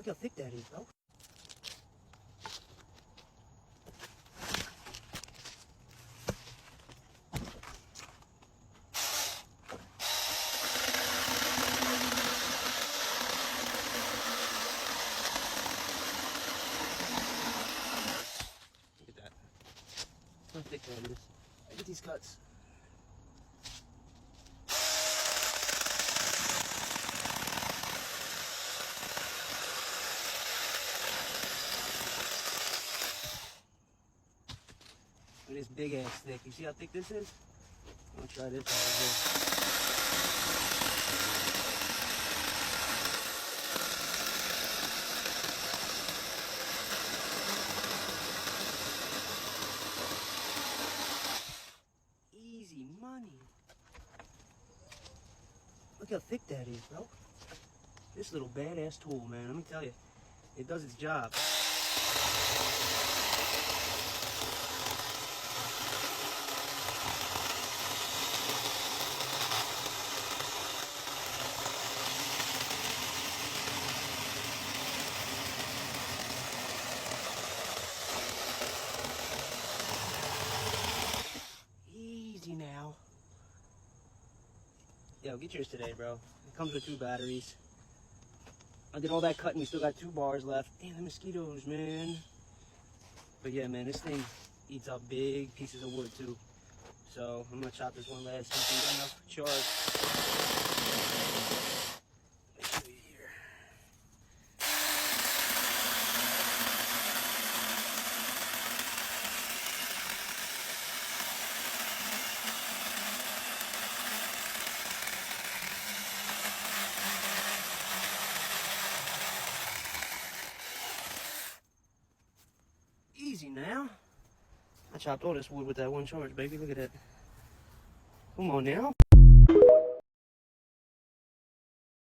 Look how thick that is, bro. Look at that. How thick that is. Look at these cuts. Look at this big ass thick. You see how thick this is? I'm gonna try this out here. Easy money. Look how thick that is, bro. This little badass tool, man, let me tell you, it does its job. Easy now. Yo, get yours today, bro. It comes with 2 batteries. I did all that cutting, we still got 2 bars left. Damn, the mosquitoes, man. But yeah, man, this thing eats up big pieces of wood too. So I'm gonna chop this one last piece and get enough charge. Let me show you here. Easy now. I chopped all this wood with that one charge, baby. Look at that. Come on now.